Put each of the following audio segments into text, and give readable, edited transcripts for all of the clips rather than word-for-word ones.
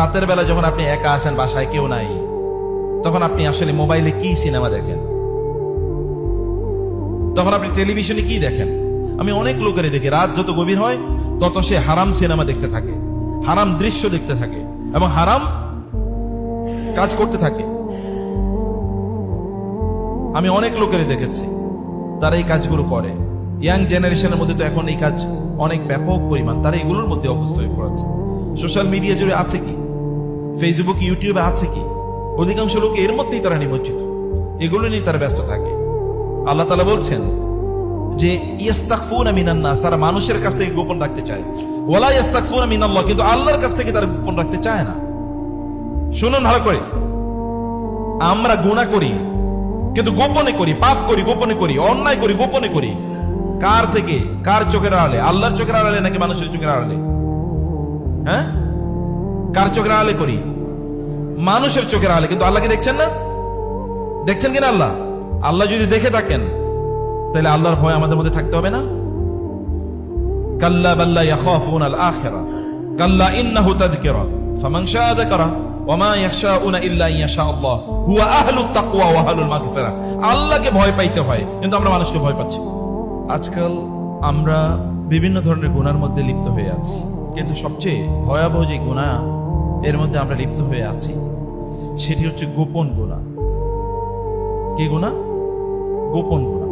রাতের বেলা যখন আপনি একা আছেন, বাসায় কেউ নাই, তখন আপনি আসলে মোবাইলে কি সিনেমা দেখেন, তখন আপনি টেলিভিশনে কি দেখেন? আমি অনেক লোকেরই দেখি রাত যত গভীর হয় তত সে হারাম সিনেমা দেখতে থাকে, হারাম দৃশ্য দেখতে থাকে এবং হারাম কাজ করতে থাকে। আমি অনেক লোকেরই দেখেছি তারা এই কাজগুলো করে। ইয়াং জেনারেশনের মধ্যে তো এখন এই কাজ অনেক ব্যাপক পরিমাণ, তারা এগুলোর মধ্যে অভ্যস্ত হয়ে পড়েছে। সোশ্যাল মিডিয়া জুড়ে আছে কি, ফেসবুক ইউটিউবে আছে কি, অধিকাংশ লোক এর মধ্যেই তারা নিমজ্জিত, এগুলো নিয়ে তারা ব্যস্ত থাকে। আল্লাহ তাআলা বলছেন যে ইস্তাগফুনা মিনান নাস, তারা মানুষের কাছ থেকে গোপন রাখতে চায়, ওয়ালা ইস্তাগফুনা মিনাল্লাহ, কিন্তু আল্লাহর কাছ থেকে তারা গোপন রাখতে চায় না। শুনুন ভালো করে, আমরা গুনাহ করি কিন্তু গোপনে করি, পাপ করি গোপনে করি, অন্যায় করি গোপনে করি। কার থেকে? কার চোখের আড়ালে? আল্লাহর চোখের আড়ালে নাকি মানুষের চোখের আড়ালে? হ্যাঁ, কার চোখের আড়ালে করি? মানুষের চোখের আড়ালে। কিন্তু আল্লাহকে দেখছেন না? দেখছেন কিনা আল্লাহ? আল্লাহ যদি দেখে থাকেন তাহলে আল্লাহর ভয় আমাদের মধ্যে থাকতে হবে না? কাল্লা বাল্লা ইয়াখাফুনা আল আখিরা কাল্লা ইন্নাহু তাযকিরা ফামান শাআ যাকারা ওয়া মা ইয়াখশাউনা ইল্লা ইয়াশা আল্লাহ হুয়া আহলুত তাকওয়া ওয়া আহলুল মাগফিরা। আল্লাহকে ভয় পাইতে হয়, কিন্তু আমরা মানুষকে ভয় পাচ্ছি। আজকাল আমরা বিভিন্ন ধরনের গুনার মধ্যে লিপ্ত হয়ে আছি, কিন্তু সবচেয়ে ভয়াবহ যে গুনাহ এর মধ্যে আমরা লিপ্ত হয়ে আছি সেটি হচ্ছে গোপন গুনাহ। কি গুনাহ? গোপন গুনাহ।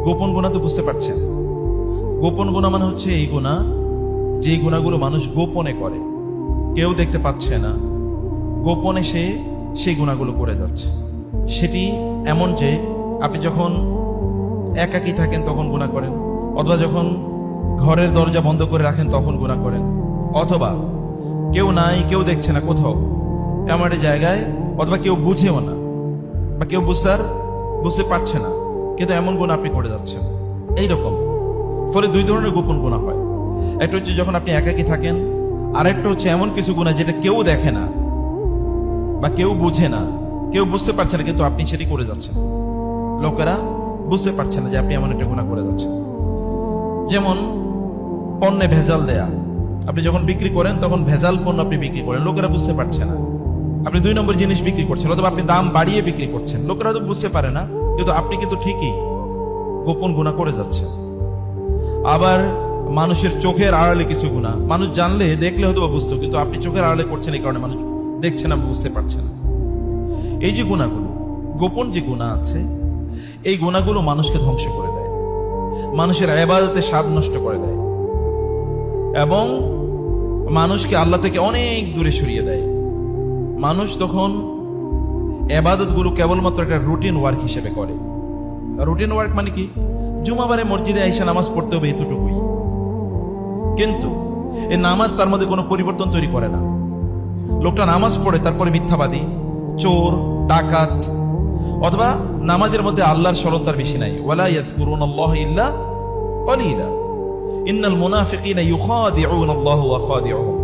গোপন গুনাহ তো বুঝতে পারছেন? গোপন গুনাহ মানে হচ্ছে এই গুনাহ, যেই গুনাহগুলো মানুষ গোপনে করে, কেউ দেখতে পাচ্ছে না, গোপনে সে সেই গুনাহগুলো করে যাচ্ছে। সেটি এমন যে আপনি যখন একাকী থাকেন তখন গুনাহ করেন, অথবা যখন ঘরের দরজা বন্ধ করে রাখেন তখন গুনাহ করেন, অথবা কেউ নাই, কেউ দেখছে না কোথাও এমন একটা জায়গায়, অথবা কেউ বুঝেও না বা কেউ বুঝতে পারছে না, কিন্তু এমন গুনাহ আপনি করে যাচ্ছেন। এইরকম ফলে দুই ধরনের গোপন গুনাহ হয়। একটা হচ্ছে যখন আপনি একাকী থাকেন, আর একটা হচ্ছে এমন কিছু গুনাহ যেটা কেউ দেখে না বা কেউ বুঝে না, কেউ বুঝতে পারছে না, কিন্তু আপনি সেটি করে যাচ্ছেন। লোকেরা বুঝতে পারছে না যে আপনি এমন একটা গুনাহ করে যাচ্ছেন। যেমন পণ্যে ভেজাল দেয়া, আপনি যখন বিক্রি করেন তখন ভেজাল পণ্য আপনি বিক্রি করেন, লোকেরা বুঝতে পারছে না, আপনি 2 নম্বর জিনিস বিক্রি করছেন, অথবা আপনি দাম বাড়িয়ে বিক্রি করছেন, লোকেরা তো বুঝতে পারে না, কিন্তু আপনি কিন্তু ঠিকই গোপন গুনাহ করে যাচ্ছেন। আবার মানুষের চোখের আড়ালে কিছু গুনাহ, মানুষ জানলে দেখলে হয়তো বুঝতো, কিন্তু আপনি চোখের আড়ালে করছেন, এই কারণে মানুষ দেখছে না, বুঝতে পারছে না। এই যে গুনাহগুলো, গোপন যে গুনাহ আছে, এই গুনাহগুলো মানুষকে ধ্বংস করে দেয়, মানুষের ইবাদতের স্বাদ নষ্ট করে দেয় এবং মানুষকে আল্লাহ থেকে অনেক দূরে সরিয়ে দেয়। মানুষ তখন ইবাদতগুলো কেবলমাত্র একটা রুটিন ওয়ার্ক হিসেবে করে। রুটিন ওয়ার্ক মানে কি? জুমাবারে মসজিদে আইসা নামাজ পড়তে হবে, এতটুকুই। কিন্তু এই নামাজ তার মধ্যে কোনো পরিবর্তন তৈরি করে না। লোকটা নামাজ পড়ে তারপরে মিথ্যাবাদী, চোর, ডাকাত, অথবা নামাজের মধ্যে আল্লাহর স্মরণ তার বেশি নাই। ওয়ালা ইয়াযকুরুনাল্লাহ ইল্লা কলিলা ইন্নাল মুনাফিকিনা ইউখাদিউনাল্লাহ ওয়া খাদিউহুম।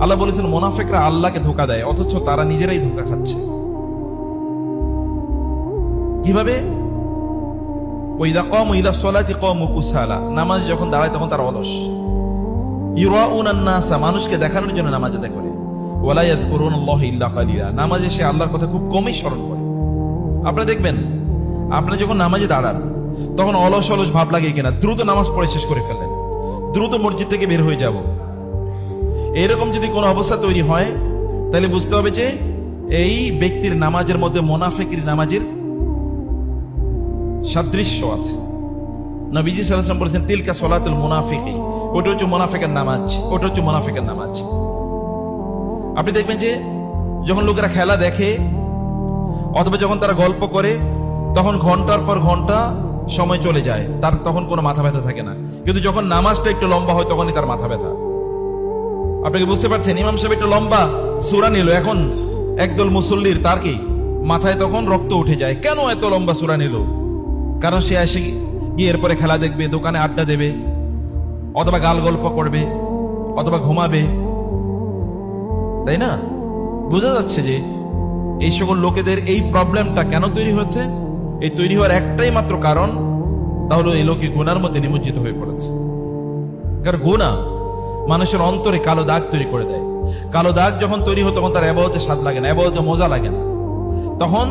আল্লাহ বলেছেন মুনাফিকরা আল্লাহকে ধোঁকা দেয়, অথচ তারা নিজেরাই ধোঁকা খাচ্ছে। কিভাবে? ওয়াইদা কামু ইলা সলাতি কামু কুসালা, নামাজ যখন দাঁড়ায় তখন তারা অলস। ইউরাউনান নাসা, মানুষকে দেখানোর জন্য নামাজ আদায় করে। ওয়ালা ইয়াযকুরুনাল্লাহ ইল্লা কালিলা, নামাজে সে আল্লাহর কথা খুব কমই স্মরণ করে। আপনারা দেখবেন, আপনারা যখন নামাজে দাঁড়ান তখন অলস অলস ভাব লাগে কিনা, দ্রুত নামাজ পড়ে শেষ করে ফেললেন, দ্রুত মসজিদ থেকে বের হয়ে যাব, এরকম যদি কোনো অবস্থা তৈরি হয় তাহলে বুঝতে হবে যে এই ব্যক্তির নামাজের মধ্যে মুনাফিকের নামাজের সাদৃশ্য আছে। নবীজি সাল্লাল্লাহু আলাইহি ওয়াসাল্লাম বলেছেন তিলকা সলাতুল মুনাফিকি, ওটা হচ্ছে মুনাফিকের নামাজ, ওটা হচ্ছে মুনাফিকের নামাজ। আপনি দেখবেন যে যখন লোকেরা খেলা দেখে অথবা যখন তারা গল্প করে তখন ঘন্টার পর ঘন্টা সময় চলে যায়, তার তখন কোনো মাথা ব্যথা থাকে না, কিন্তু যখন নামাজটা একটু লম্বা হয় তখনই তার মাথা ব্যথা। আপনাকে বুঝতে পারছেন? ইমাম সাহেব একটু লম্বা সূরা নিল, এখন একদল মুসল্লির তার কি মাথায় তখন রক্ত উঠে যায়, কেন এত লম্বা সূরা নিল? কারণ সে এসে গিয়ে এরপরে খেলা দেখবে, দোকানে আড্ডা দেবে, অথবা গাল গল্প করবে, অথবা ঘুমাবে, তাই না? বোঝা যাচ্ছে যে এই সকল লোকেদের এই প্রবলেমটা কেন তৈরি হয়েছে। এই তৈরি হওয়ার একটাই মাত্র কারণ, তা হলো এই লোকে গুনার মধ্যে নিমজ্জিত হয়ে পড়েছে। কারণ গুনাহ মানুষের অন্তরে কালো দাগ তৈরি করে দেয়। কালো দাগ যখন তৈরি হয় তখন তার ইবাদতে স্বাদ লাগে না, ইবাদতে মজা লাগে না। তখন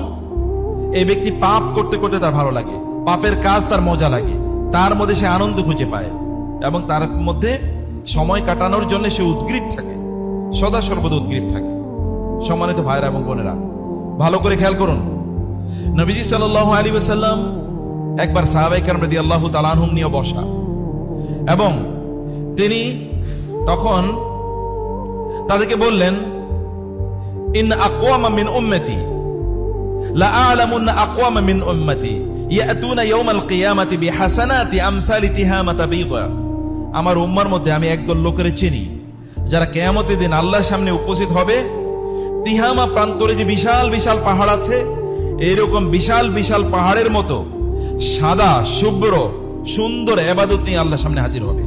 এই ব্যক্তি পাপ করতে করতে তার ভালো লাগে, পাপের কাজ তার মজা লাগে, তার মধ্যে সে আনন্দ খুঁজে পায় এবং তার মধ্যে সময় কাটানোর জন্য সে উদ্গ্রীব থাকে, সদা সর্বদা উদ্গ্রীব থাকে। সম্মানিত ভাইরা এবং বোনেরা, ভালো করে খেয়াল করুন, নবীজি সাল্লাল্লাহু আলাইহি ওয়াসাল্লাম একবার সাহাবায়ে কেরাম রাদিয়াল্লাহু তাআলা আনহুম নিয়ে বসা, এবং তিনি তখন তাদেরকে বললেন, ইন আকওয়ামা মিন উম্মতি লা আ'লামুন্না আকওয়ামা মিন উম্মতি ইয়াতুনা ইয়াওমাল কিয়ামাতি বিহাসানাতি আমসালি তিহামাতা বিদা। আমার উম্মার মধ্যে আমি একদল লোকের চিনি যারা কিয়ামতের দিন আল্লাহর সামনে উপস্থিত হবে, তিহামা প্রান্তরে যে বিশাল বিশাল পাহাড় আছে, এরকম বিশাল বিশাল পাহাড়ের মতো সাদা শুভ্র সুন্দর ইবাদত নিয়ে আল্লাহর সামনে হাজির হবে।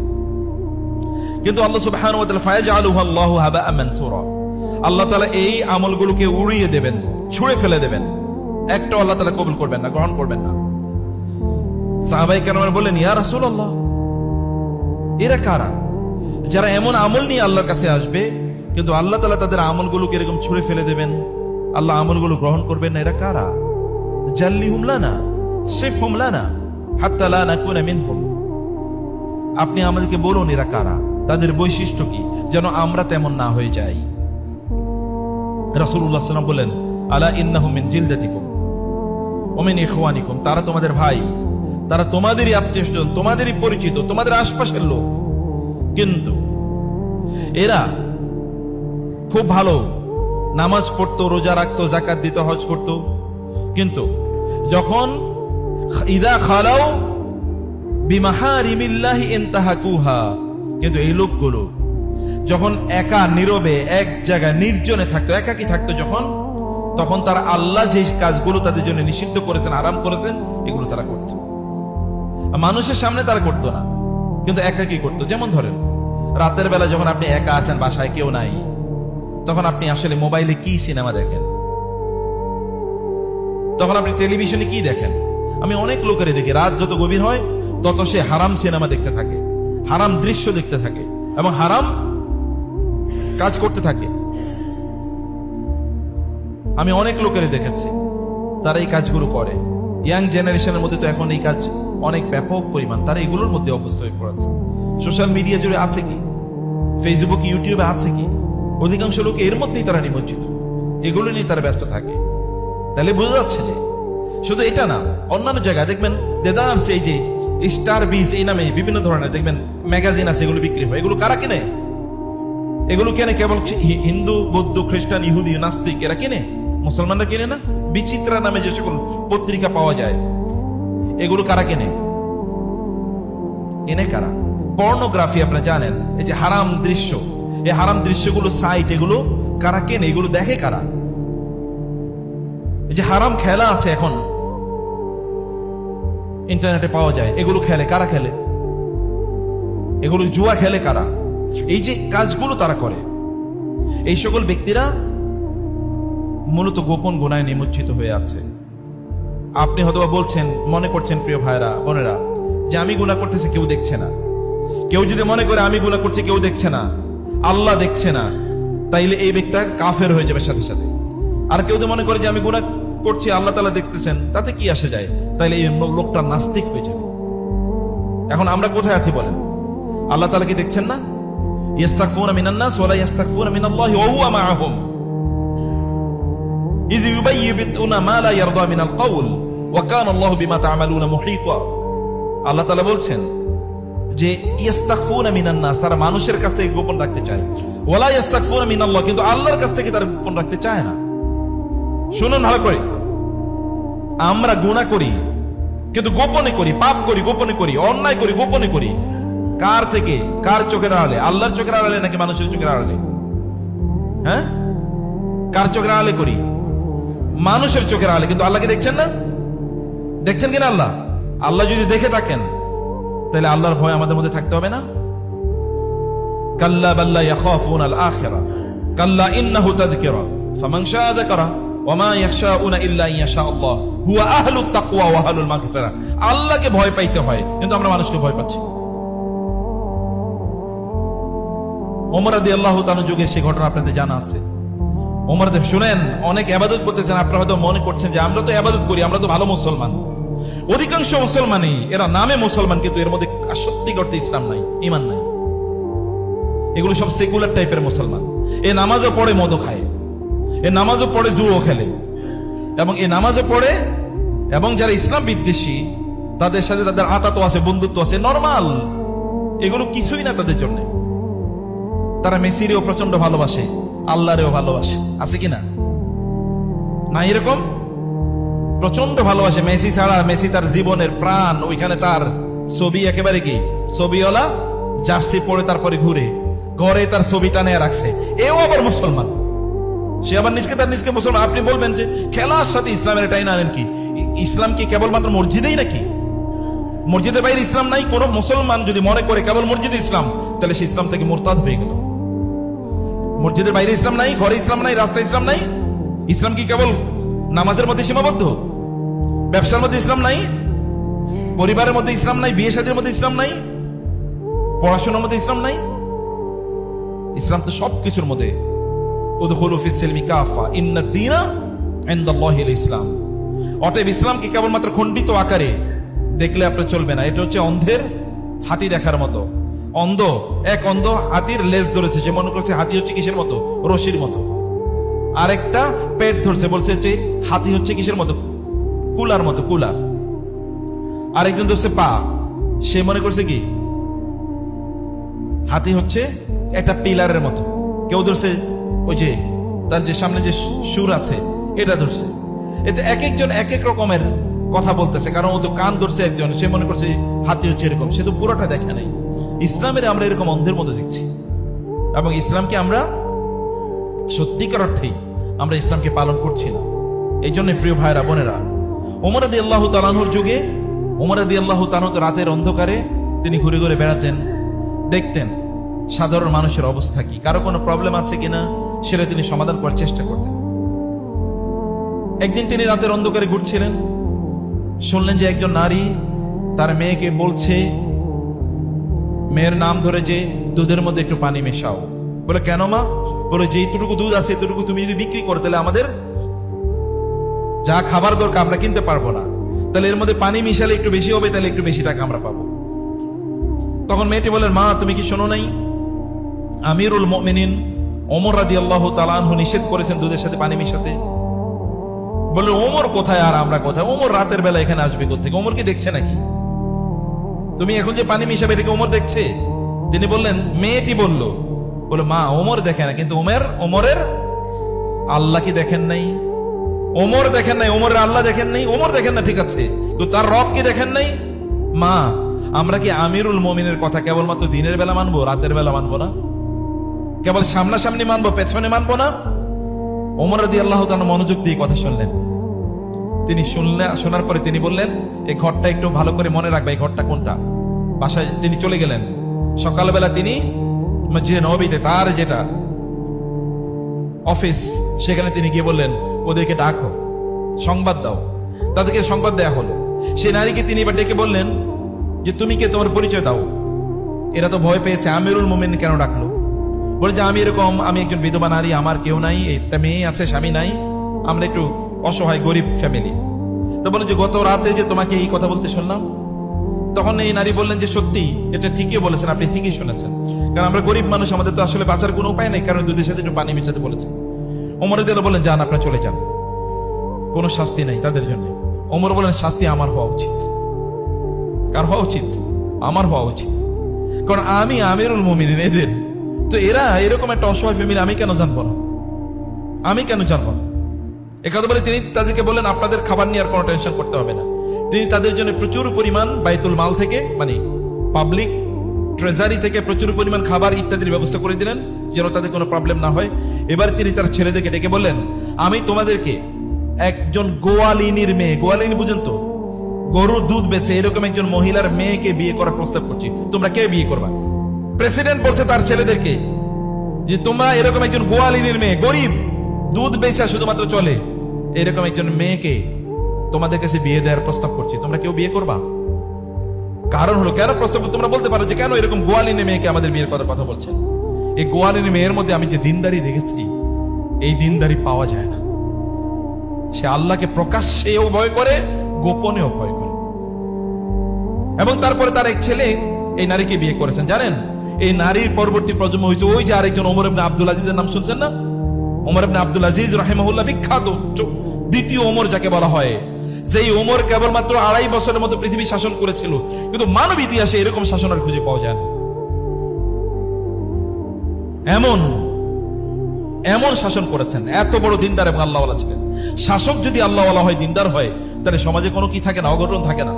কিন্তু আল্লাহ সুবহানাহু ওয়া তাআলা ফায়াজআলুহু আল্লাহু হাবাআ মানসুরা, আল্লাহ তাআলা এই আমলগুলোকে উড়িয়ে দেবেন, ছুঁড়ে ফেলে দেবেন, একটাও আল্লাহ তাআলা কবুল করবেন না, গ্রহণ করবেন না। সাহাবায়ে কেরাম বললেন, ইয়া রাসূলুল্লাহ, এরা কারা যারা এমন আমল নিয়ে আল্লাহর কাছে আসবে কিন্তু আল্লাহ তাআলা তাদের আমলগুলোকে এরকম ছুঁড়ে ফেলে দেবেন, আল্লাহ আমলগুলো গ্রহণ করবেন না? এরা কারা? জাল্লিহুম লানা সিফহুম লানা হাত্তা লা নাকুনা মিনহুম। আপনি আমাদেরকে বলুন এরা কারা, তাদের বৈশিষ্ট্য কি, যেন আমরা তেমন না হয়ে যাই। রাসূলুল্লাহ সাল্লাল্লাহু আলাইহি ওয়াসাল্লাম বলেন, আলা ইন্নাহুম মিন জিলদাতিকুম ওয়া মিন ইখওয়ানিকুম, তারা তোমাদের ভাই, তারা তোমাদেরই আত্মীয়স্বজন, তোমাদেরই পরিচিত, তোমাদের আশপাশের লোক, কিন্তু এরা খুব ভালো নামাজ পড়তো, রোজা রাখতো, যাকাত দিত, হজ করত, কিন্তু যখন ইদা খালাউ বিমাহারিমিল্লাহি ইনতাহাকুহা, কিন্তু এই লোকগুলো যখন একা নীরবে এক জায়গায় নির্জনে থাকতো, একাকী থাকতো যখন, তখন তারা আল্লাহ যে কাজগুলো তাদের জন্য নিষিদ্ধ করেছেন, আরাম করেছেন, এগুলো তারা করত। মানুষের সামনে তারা করতো না, কিন্তু একাকী করতো। যেমন ধরেন, রাতের বেলা যখন আপনি একা আছেন, বাসায় কেউ নাই, তখন আপনি আসলে মোবাইলে কি সিনেমা দেখেন, তখন আপনি টেলিভিশনে কি দেখেন? আমি অনেক লোকের দেখি রাত যত গভীর হয় তত সে হারাম সিনেমা দেখতে থাকে, হারাম দৃশ্য দেখতে থাকে এবং হারাম কাজ করতে থাকে। আমি অনেক লোকের দেখেছি তারা এই কাজগুলো করে। ইয়াং জেনারেশনের মধ্যে তো এখন এই কাজ অনেক ব্যাপক পরিমাণ, তারা এগুলোর মধ্যে অভ্যস্ত হয়ে পড়েছে। সোশ্যাল মিডিয়া জুড়ে আছে কি, ফেসবুক ইউটিউবে আছে কি, অধিকাংশ লোক এর মধ্যেই তারা নিমজ্জিত, এগুলো নিয়ে তারা ব্যস্ত থাকে। তাহলে বোঝা যাচ্ছে যে শুধু এটা না, অন্যান্য জায়গায় দেখবেন দেদার সেই যে স্টার বিজ এই নামে বিভিন্ন ধরনের দেখবেন ম্যাগাজিন আছে, এগুলো বিক্রি হয়। এগুলো কারা কিনে? এগুলো কেনে কেবল হিন্দু, বৌদ্ধ, খ্রিস্টান, ইহুদি, নাস্তিক এরা কিনে, মুসলমানরা কিনে না। বিচিত্রা নামে যে সকল পত্রিকা পাওয়া যায়, এগুলো কারা কিনে? কিনে কারা? পর্নোগ্রাফি আপনারা জানেন, এই যে হারাম দৃশ্য, এই হারাম দৃশ্যগুলো সাইট, এগুলো কারা কেনে? এগুলো দেখে কারা? এই যে হারাম খেলা আছে এখন ইন্টারনেটে পাওয়া যায়, এগুলো খেলে কারা? খেলে এগুলো, জুয়া খেলে কারা? এই যে কাজগুলো তারা করে, এই সকল ব্যক্তিরা মূলত গোপন গুনায় নিমজ্জিত হয়ে আছে। আপনি হয়তো বলছেন, মনে করছেন প্রিয় ভাইরা বোনেরা, যে আমি গুনাহ করতেছি কেউ দেখছে না। কেউ যদি মনে করে আমি গুনাহ করছি কেউ দেখছে না, আল্লাহ দেখছে না, তাইলে এই ব্যক্তিটা কাফের হয়ে যাবে সাথে সাথে। আর কেউ যদি মনে করে যে আমি গুনাহ করছি আল্লাহ তাআলা দেখতেছেন, তাতে কি আসে যায়, তাইলে এই লোকটা নাস্তিক হয়ে যাবে। এখন আমরা কোথায় আছি বলেন? আল্লাহ তাআলা কি দেখছেন না? ইয়াস্তাগফিরুনা মিনান নাস ওয়া লা ইয়াস্তাগফিরুনা মিনাল্লাহি ওয়া হুয়া মাআহুম ইয ইউবায়্যিতুনা মা লা ইয়ারদা মিনাল কওল ওয়া কানা আল্লাহু বিমা তা'মালুনা মুহীতা। আল্লাহ তাআলা বলছেন যে ইয়াস্তাগফিরুনা মিনান নাস, তারা মানুষের কাছ থেকে গোপন রাখতে চায়, ওয়া লা ইয়াস্তাগফিরুনা মিনাল্লাহ, কিন্তু আল্লাহর কাছ থেকে তারা গোপন রাখতে চায় না। শুনুন ভালো করে, আমরা গুনাহ করি কিন্তু গোপনে করি, পাপ করি গোপনে করি, অন্যায় করি গোপনে করি। কার থেকে? কার চোখের আড়ালে? আল্লাহর চোখের আড়ালে নাকি মানুষের চোখের আড়ালে? হ্যাঁ, কার চোখের আড়ালে করি? মানুষের চোখের আড়ালে। কিন্তু আল্লাহকে দেখছেন না? দেখছেন কিনা আল্লাহ? আল্লাহ যদি দেখে থাকেন তাহলে আল্লাহর ভয় আমাদের মধ্যে থাকতে হবে না? কাল্লা বাল্লা ইয়াখাফুনাল আখিরা কাল্লা ইন্নাহু তাযকিরা ফামান শাআ যাকারা ওয়া মা ইয়াখশাউনা ইল্লা ইনশা আল্লাহ হুয়া আহলুত তাকওয়া ওয়া আহলুল মাগফিরা। আল্লাহকে ভয় পাইতে হয়, কিন্তু আমরা মানুষকে ভয় পাচ্ছি। ওমর রাদিয়াল্লাহু তাআলা যুগে সেই ঘটনা আপনাদের জানা আছে। ওমর শুনেন, অনেক ইবাদত করতেছেন, আপনারা হয়তো মনে করছেন যে আমরা তো ইবাদত করি, আমরা তো ভালো মুসলমান। অধিকাংশ মুসলমানই এরা নামে মুসলমান, কিন্তু এর মধ্যে সত্যি করতে ইসলাম নাই, ঈমান নাই। এগুলো সব সেকুলার টাইপের মুসলমান। এ নামাজও পড়ে, মদও খায়, এ নামাজও পড়ে, জুয়ো খেলে, এবং এ নামাজও পড়ে, এবং যারা ইসলাম বিদ্বেষী তাদের সাথে তাদের আতাত আছে, বন্ধুত্ব আছে, নরমাল। এগুলো কিছুই না তাদের জন্য। তারা মেসিরেও প্রচন্ড ভালোবাসে, আল্লাহরেও ভালোবাসে, আছে কিনা? না এরকম প্রচন্ড ভালোবাসে। মেসি ছাড়া, মেসি তার জীবনের প্রাণ, ওইখানে তার ছবি একেবারে কি ছবিওয়ালা জার্সি পরে তারপরে ঘুরে, ঘরে তার ছবি টানে রাখছে। এও আবার মুসলমান, সে আবার নিজকে মুসলমান। আপনি বলবেন যে খেলার সাথে ইসলামের এটাই না আনেন কি? ইসলাম কি কেবলমাত্র মসজিদেই নাকি? মসজিদের বাইরে ইসলাম নাই? কোন মুসলমান যদি মনে করে কেবল মসজিদে ইসলাম, তাহলে সে ইসলাম থেকে মুরতাদ হয়ে গেল। মসজিদের বাইরে ইসলাম নাই, ঘরে ইসলাম নাই, রাস্তায় ইসলাম নাই। ইসলাম কি কেবল নামাজের মধ্যে সীমাবদ্ধ? ব্যবসার মধ্যে ইসলাম নাই, পরিবারের মধ্যে ইসলাম নাই, বিয়ে শাদীর মধ্যে ইসলাম নাই, পড়াশোনার মধ্যে ইসলাম নাই? ইসলাম তো সবকিছুর মধ্যে। উদখুলু ফিস সিলমি কাফা ইন্নাদ দীনা ইনদাল্লাহিল ইসলাম। অতএব ইসলামকে কেবলমাত্র খণ্ডিত আকারে দেখলে আপনার চলবে না। এটা হচ্ছে অন্ধের হাতি দেখার মতো। অন্ধ হাতির লেজ ধরেছে, যে মনে করছে হাতি হচ্ছে কিসের মতো? রশির মতো। আরেকটা পেট ধরছে, বলছে যে হাতি হচ্ছে কিসের মতো? কুলার মতো, কুলা। আরেকজন ধরছে পা, সে মনে করছে কি হাতি হচ্ছে একটা পিলারের মতো। কেউ ধরছে ওই যে তার যে সামনে যে সুর আছে এটা ধরছে। এতে এক একজন এক এক রকমের কথা বলতেছে, কারণ ও তো কান ধরছে একজন, সে মনে করছে হাতি হচ্ছে এরকম, সে তো পুরোটা দেখে নাই। ইসলামের আমরা এরকম অন্ধের মতো দেখছি, এবং ইসলামকে আমরা সত্যিকার অর্থেই আমরা ইসলামকে পালন করছি না। এই জন্য প্রিয় ভাইরা বোনেরা, ওমর রাদিয়াল্লাহু তাআলা আনহুর যুগে ওমর রাদিয়াল্লাহু তাআলা রাতের অন্ধকারে তিনি ঘুরে ঘুরে বেড়াতেন, দেখতেন সাধারণ মানুষের অবস্থা কি, কারো কোনো প্রবলেম আছে কিনা সেটা তিনি সমাধান করার চেষ্টা করতেন। একদিন তিনি রাতের অন্ধকারে ঘুরছিলেন, শুনলেন যে একজন নারী তার মেয়েকে বলছে, মেয়ের নাম ধরে, যে দুধের মধ্যে একটু পানি মেশাও। বলে কেন মা? বলে যে এতটুকু দুধ আছে এতটুকু তুমি যদি বিক্রি করো, তাহলে আমাদের যা খাবার দরকার আমরা কিনতে পারবো না, তাহলে এর মধ্যে পানি মিশালে একটু বেশি হবে, তাহলে একটু বেশি টাকা আমরা পাবো। তখন মেয়েটি বলেন, মা তুমি কি শোনো নাই আমিরুল মুমিনিন ওমর রাদিয়াল্লাহু তাআলা আনহু নিষেধ করেছেন দুধের সাথে পানি মিশাতে? বলে ওমর কোথায় আর আমরা কোথায়? ওমর রাতের বেলা এখানে আসবে কোথেকে? ওমর কি দেখছে নাকি? তুমি এখন যে পানি মিশাবে এটাকে ওমর দেখছে? তিনি বললেন, মেয়েটি বলল, বলে মা ওমর দেখে না, কিন্তু ওমরের আল্লাহ কি দেখেন নাই? ওমর দেখেন নাই, ওমরের আল্লাহ দেখেন নাই? ওমর দেখেন না ঠিক আছে, কিন্তু তার রব কি দেখেন নাই? মা আমরা কি আমিরুল মুমিনের কথা কেবলমাত্র দিনের বেলা মানবো, রাতের বেলা মানবো না? কেবল সামনাসামনি মানবো, পেছনে মানবো না? ওমর রাদিয়াল্লাহু তাআলা মনোযোগ দিয়ে কথা শুনলেন। তিনি শোনার পরে তিনি বললেন, এই ঘরটা একটু ভালো করে মনে রাখবে, এই ঘরটা কোনটা। বাসায় তিনি চলে গেলেন। সকালবেলা তিনি মসজিদে নববীতে তার যেটা অফিস, সেখানে তিনি গিয়ে বললেন, ওদেরকে ডাকো, সংবাদ দাও। তাদেরকে সংবাদ দেয়া হলো। সেই নারীকে তিনি এবার ডেকে বললেন যে তুমি কে, তোমার পরিচয় দাও। এরা তো ভয় পেয়েছে, আমিরুল মুমিন কেন ডাকলো? বলে যে আমি একজন বিধবা নারী, আমার কেউ নাই, একটা মেয়ে আছে, স্বামী নাই, আমরা একটু অসহায় গরিব ফ্যামিলি। তো বলে যে গত রাতে যে তোমাকে এই কথা বলতে শুনলাম। তখন এই নারী বললেন যে সত্যি, এটা ঠিকই বলেছেন, আপনি ঠিকই শুনেছেন, কারণ আমরা গরিব মানুষ, আমাদের তো আসলে বাঁচার কোনো উপায় নেই, কারণ দুধের সাথে একটু পানি মেশাতে বলেছে। ওমর রাদিয়াল্লাহু বলেন, যান আপনারা চলে যান, কোনো শাস্তি নাই তাদের জন্য। ওমর বলেন, শাস্তি আমার হওয়া উচিত। কার হওয়া উচিত? আমার হওয়া উচিত, কারণ আমি আমিরুল মুমিনিন এদের। তো এরা এরকম একটা অসহায় ফ্যামিলি, আমি কেন জানবো না? আমি কেন জানবো না? একথা বলে তিনি তাদেরকে বললেন, আপনাদের খাবার নিয়ে আর কোনো টেনশন করতে হবে না। তিনি তাদের জন্য প্রচুর পরিমাণ বাইতুল মাল থেকে, মানে পাবলিক ট্রেজারি থেকে প্রচুর পরিমাণ খাবার ইত্যাদির ব্যবস্থা করে দিলেন, যেন তাদের কোনো প্রবলেম না হয়। এবার তিনি তার ছেলেদেরকে ডেকে বললেন, আমি তোমাদেরকে একজন গোয়ালিনীর মেয়ে, গোয়ালিনী বুঝেন তো, গরুর দুধ বেচে এরকম একজন মহিলার মেয়েকে বিয়ে করার প্রস্তাব করছি, তোমরা কে বিয়ে করবা? প্রেসিডেন্ট বলছে তার ছেলেদেরকে যে তোমরা এরকম একজন গোয়ালিনীর মেয়ে, গরিব, দুধ বেচা শুধুমাত্র চলে, এরকম একজন মেয়েকে তোমাদের কাছে বিয়ে দেওয়ার প্রস্তাব করছি, তোমরা কেউ বিয়ে করবা? কারণ হলো, কেন প্রস্তাব? তোমরা বলতে পারো যে কেন এরকম গোয়ালিনী মেয়েকে আমাদের বিয়ের কথা বলছেন। এই গোয়ালিনী মেয়ের মধ্যে আমি যে দিনদারি দেখেছি, এই দিনদারি পাওয়া যায় না। সে আল্লাহকে প্রকাশ্যেও ভয় করে, গোপনেও ভয় করে। এবং তারপরে তার এক ছেলে এই নারীকে বিয়ে করেছেন। জানেন, এই নারীর পরবর্তী প্রজন্ম হয়েছে ওই যে আরেকজন ওমর ইবনে আব্দুল আজিজের নাম শুনছেন না? ওমর ইবনে আব্দুল আজিজ রাহিমাহুল্লাহ, বিখ্যাত দ্বিতীয় ওমর যাকে বলা হয়, যেই ওমর কেবলমাত্র 2.5 বছরের মতো পৃথিবী শাসন করেছিল, কিন্তু মানব ইতিহাসে এরকম শাসন আর খুঁজে পাওয়া যায় না। এমন এমন শাসন করেছেন, এত বড় দিনদার এবং আল্লাহওয়ালা ছিলেন। শাসক যদি আল্লাহওয়ালা হয়, দিনদার হয়, তাহলে সমাজে কোনো কি থাকে না, অঘটন থাকে না।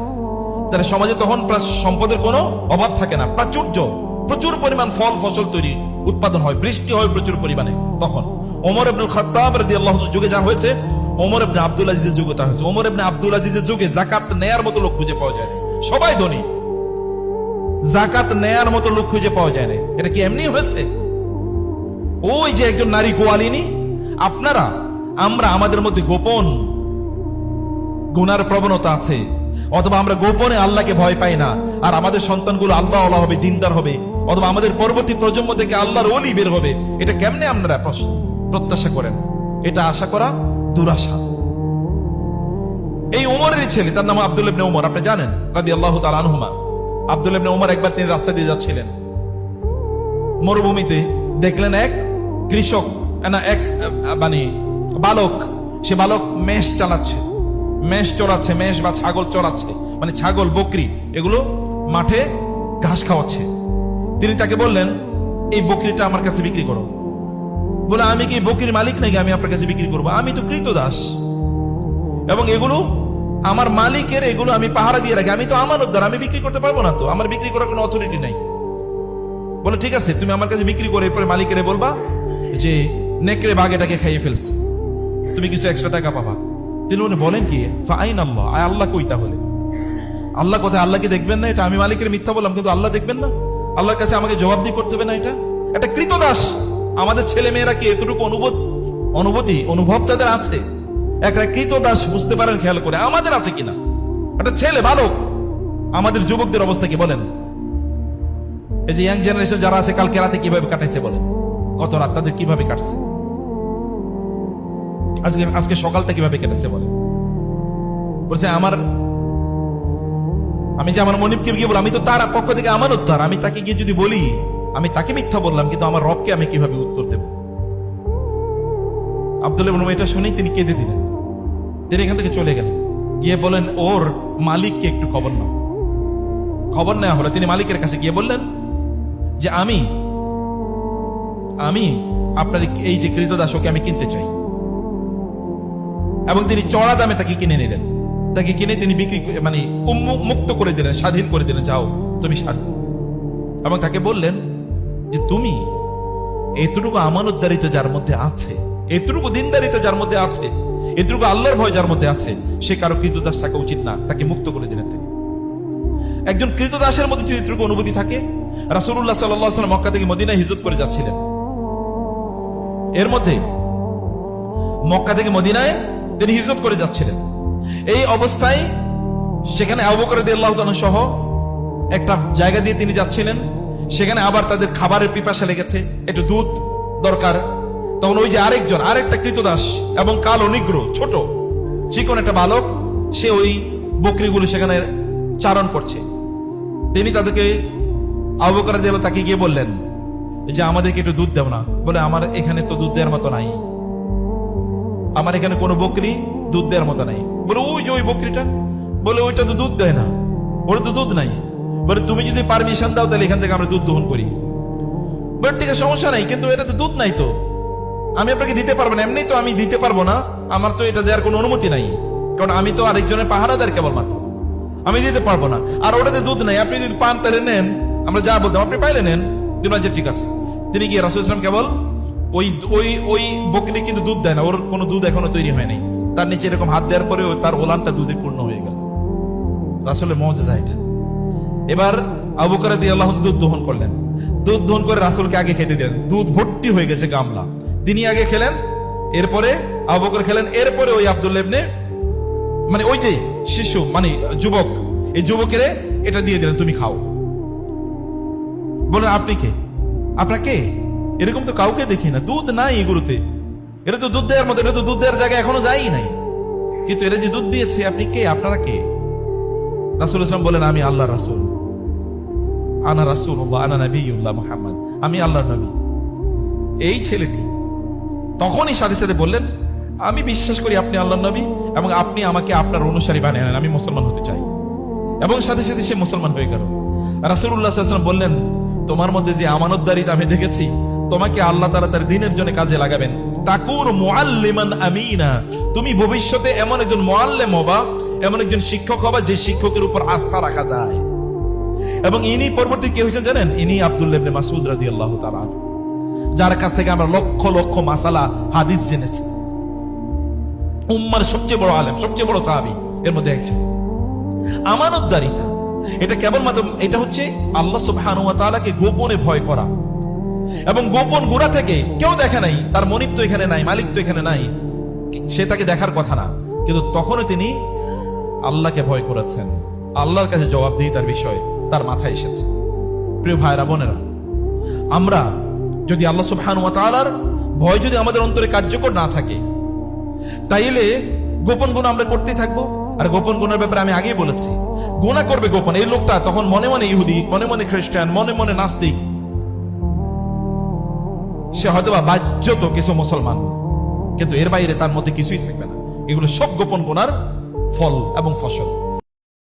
তাহলে সমাজে তখন সম্পদের কোনো অভাব থাকে না, প্রাচুর্য, প্রচুর পরিমাণ ফল ফসল তৈরি উৎপাদন হয়, বৃষ্টি হয় প্রচুর পরিমাণে। তখন ওমর ইবনুল খাত্তাব রাদিয়াল্লাহু আনহু যুগে যা হয়েছে, ওমর ইবনে আব্দুল আজিজের যুগে তা হয়েছে। ওমর ইবনে আব্দুল আজিজের যুগে যাকাত নেয়ার মতো লোক খুঁজে পাওয়া যায় না, সবাই ধনী, যাকাত নেয়ার মতো লোক খুঁজে পাওয়া যায় না। এটা কি এমনি হয়েছে? ওই যে একজন নারী গোয়ালিনী, আমরা আমাদের মধ্যে গোপন গুনার প্রবণতা আছে, অথবা আমরা গোপনে আল্লাহকে ভয় পাই না, আর আমাদের সন্তানগুলো আল্লাহওয়ালা হবে, দিনদার হবে, অথবা আমাদের পরবর্তী প্রজন্ম থেকে আল্লাহর ওলি বের হবে। এটা কেমনে আপনারা প্রত্যাশা করেন? এটা আশা করা দুরাশা। এই ওমরের ছেলে, তার নাম আব্দুল ইবনে ওমর, আপনি জানেন রাদিয়াল্লাহু তাআলা আনহুমা। আব্দুল ইবনে ওমর একবার তিনি রাস্তা দিয়ে যাচ্ছিলেন মরুভূমিতে, দেখলেন এক কৃষক, এক মানে বালক, সে বালক মেষ চালাচ্ছে, মেষ চড়াচ্ছে, মেষ বা ছাগল চড়াচ্ছে, মানে ছাগল বকরি এগুলো মাঠে ঘাস খাওয়াচ্ছে। তিনি তাকে বললেন, এই বকরিটা আমার কাছে বিক্রি করো। বলে, আমি কি বকরির মালিক নাকি আমি আপনার কাছে বিক্রি করবো? আমি তো কৃতদাস, এবং এগুলো আমার মালিকের, এগুলো আমি পাহারা দিয়ে রাখি, আমি তো আমানতদার, আমি বিক্রি করতে পারবো না, তো আমার বিক্রি করার কোনো অথরিটি নাই। বলে, ঠিক আছে, তুমি আমার কাছে বিক্রি করে এরপরে মালিকের বলবা যে নেকড়ে বাঘ এটাকে খাইয়ে ফেলছে, তুমি কিছু এক্সট্রা টাকা পাবা। তিনি বলেন কি, ফাইন আল্লাহ, আল্লাহ কই তাহলে? আল্লাহ কোথায়? আল্লাহ কি দেখবেন না? এটা আমি মালিকের মিথ্যা বললাম, কিন্তু আল্লাহ দেখবেন না? আল্লাহর কাছে আমাকে জবাবদিহি করতে হবে না? এটা একটা কৃতদাস। আমাদের ছেলে মেয়েরা কি এতটুকু অনুভব তাদের আছে? একটা কৃতদাস বুঝতে পারেন খেয়াল করে, আমাদের আছে কিনা? একটা ছেলে বালক। আমাদের যুবকদের অবস্থা কি বলেন? এই যে ইয়াং জেনারেশন যারা আছে, কালকে রাতে কিভাবে কাটাইছে বলেন? গত রাত তাদের কিভাবে কাটছে? আজকে সকালটা কিভাবে কেটেছে বলেন? বলছে আমি যে আমার মনিবকে গিয়ে বললাম, আমি তো তার পক্ষ থেকে আমানতদার, আমি তাকে গিয়ে যদি বলি আমি তাকে মিথ্যা বললাম, কিন্তু আমার রবকে আমি কিভাবে উত্তর দেব? আব্দুল ইবনে ওমর এটা শুনেই তিনি কেঁদে দিলেন। তিনি এখান থেকে চলে গেলেন, গিয়ে বলেন ওর মালিককে একটু খবর নাও। খবর নেওয়া হলো, তিনি মালিকের কাছে গিয়ে বললেন যে আমি আপনার এই যে কৃতদাস, ওকে আমি কিনতে চাই। এবং তিনি চড়া দামে তাকে কিনে নিলেন। তাকে কিনে তিনি বিক্রি মানে মুক্ত করে দিলেন, স্বাধীন করে দিলেন, যাও তুমি স্বাধীন। এবং তাকে বললেন যে তুমি এতটুকু আমানতদারিতে যার মধ্যে আছে, এতটুকু দিনদারিতে যার মধ্যে আছে, এতটুকু আল্লাহর ভয় যার মধ্যে আছে, সে কারো কৃতদাস থাকা উচিত না। তাকে মুক্ত করে দিলেন তিনি। একজন কৃতদাসের মধ্যে যদি এতটুকু অনুভূতি থাকে, রাসূলুল্লাহ সাল্লাল্লাহু আলাইহি ওয়াসাল্লাম মক্কা থেকে মদিনায় হিজরত করে যাচ্ছিলেন। এর মধ্যে মক্কা থেকে মদিনায় তিনি হিজরত করে যাচ্ছিলেন। এই অবস্থায় সেখানে আবু বকর রাদিয়াল্লাহু তাআলা সহ একটা জায়গা দিয়ে তিনি যাচ্ছিলেন। সেখানে আবার তাদের খাবারের পিপাসা লেগেছে, একটু দুধ দরকার। তখন ওই যে আরেকটা কৃতদাস এবং কালো নিগ্র ছোট চিকন একটা বালক, সে ওই বকরিগুলো সেখানে চারণ করছে। তিনি তাদেরকে, আবু বকর রাদিয়াল্লাহু তাকে গিয়ে বললেন যে আমাদেরকে একটু দুধ দেও না। বলে, আমার এখানে তো দুধ দেওয়ার মতো নাই, আমার এখানে কোনো বকরি দুধ দেওয়ার মতো নাই। বলে, ওই যে ওই বকরিটা। বলে, ওইটা তো দুধ দেয় না, ওটা তো দুধ নাই। বলে, তুমি যদি পারমিশন দাও তাহলে এখান থেকে আমরা দুধ দহন করি। বলে, ঠিক আছে, সমস্যা নাই, কিন্তু এটা তো দুধ নাই, তো আমি আপনাকে দিতে পারবো না। এমনি তো আমি দিতে পারবো না, আমার তো এটা দেওয়ার কোনো অনুমতি নাই, কারণ আমি তো আরেকজনের পাহারাদার কেবলমাত্র, আমি দিতে পারবো না। আর ওটাতে দুধ নাই, আপনি যদি পান তাহলে নেন, আমরা যা বলতাম আপনি পাইলে নেন। ঠিক আছে। তিনি গিয়ে রাসূল সাল্লাল্লাহু আলাইহি ওয়াসাল্লাম কেবল ওই বকরি কিন্তু দুধ দেয় না, ওর কোনো দুধ এখনো তৈরি হয় নাই। তার নিচে এরকম হাত দেওয়ার পরে তার ওলানটা দুধে পূর্ণ হয়ে গেল। রাসূলের মুজিজা এটা। এবার আবু বকর রাদিয়াল্লাহু আনহু দুধ দহন করলেন। দুধ দহন করে রাসূলকে আগে খেতে দিলেন। দুধ ভর্তি হয়ে গেছে গামলা, তিনি আগে খেলেন, এরপরে আবু বকর খেলেন, এরপরে ওই আব্দুল্লাহ ইবনে মানে ওই যে শিশু মানে যুবক, এই যুবকের এটা দিয়ে দিলেন, তুমি খাও। বলেন, আপনি কে? আপনার কে? এরকম তো কাউকে দেখি না, দুধ নাই এগুলোতে। এটা তো দুধ দেওয়ার মতো, এটা তো দুধ দেওয়ার জায়গায় এখনো যাই নাই, কিন্তু এরা যে দুধ দিয়েছে, আপনি কে, আপনারা কে? রাসূল ইসলাম বলেন, আমি আল্লাহ রাসূল, আনা রাসূলুল্লাহ আনা নবিয়ুল্লাহ মুহাম্মদ, আমি আল্লাহর নবী। এই ছেলেটি তখনই সাথে সাথে বললেন, আমি বিশ্বাস করি আপনি আল্লাহর নবী এবং আপনি আমাকে আপনার অনুসারী বানিয়ে নেন, আমি মুসলমান হতে চাই। এবং সাথে সাথে সে মুসলমান হয়ে গেল। রাসূলুল্লাহ সাল্লাল্লাহু আলাইহি ওয়াসাল্লাম বললেন, তোমার মধ্যে যে আমানতদারিতা আমি দেখেছি, তোমাকে আল্লাহ তাআলা তার দ্বীনের জন্য কাজে লাগাবেন। তাকুর মুআল্লিমান আমিনা, তুমি ভবিষ্যতে এমন একজন মুআল্লিম হবা, এমন একজন শিক্ষক হবা যে শিক্ষকের উপর আস্থা রাখা যায়। এবং ইনি পরবর্তী কে হয়েছেন জানেন? ইনি আব্দুল্লাহ ইবনে মাসউদ রাদিয়াল্লাহু তাআলা, যার কাছ থেকে আমরা লক্ষ লক্ষ মাসালা হাদিস জেনেছি। উম্মার সবচেয়ে বড় আলেম, সবচেয়ে বড় সাহাবী এর মধ্যে একজন। আমানতদারিতা, এটা কেবলমাত্র, এটা হচ্ছে আল্লাহ সুবহানাহু ওয়া তাআলাকে গোপনে ভয় করা। এবং গোপন গোড়া থেকে কেউ দেখে নাই, তার মনিব তো এখানে নাই, মালিক তো এখানে নাই, সে তাকে দেখার কথা না, কিন্তু তখনও তিনি আল্লাহকে ভয় করেছেন। আল্লাহর কাছে জবাবদিহিতার বিষয় তার মাথায় এসেছে। প্রিয় ভাইরা বোনেরা, আমরা যদি আল্লাহ সুবহানাহু ওয়া তাআলার ভয় যদি আমাদের অন্তরে কার্যকর না থাকে, তাইলে গোপন গুনাহ আমরা করতে থাকবো। আর গোপন গুনার ব্যাপারে আমি আগেই বলেছি, গুনাহ করবে গোপন। এই লোকটা তখন মনে মনে ইহুদি, মনে মনে খ্রিস্টান, মনে মনে নাস্তিক, সে হয়তো বা বাহ্যত কিছু মুসলমান, কিন্তু এর বাইরে তার মধ্যে কিছুই থাকবে না। এগুলো সব গোপন গুনার ফল এবং ফসল।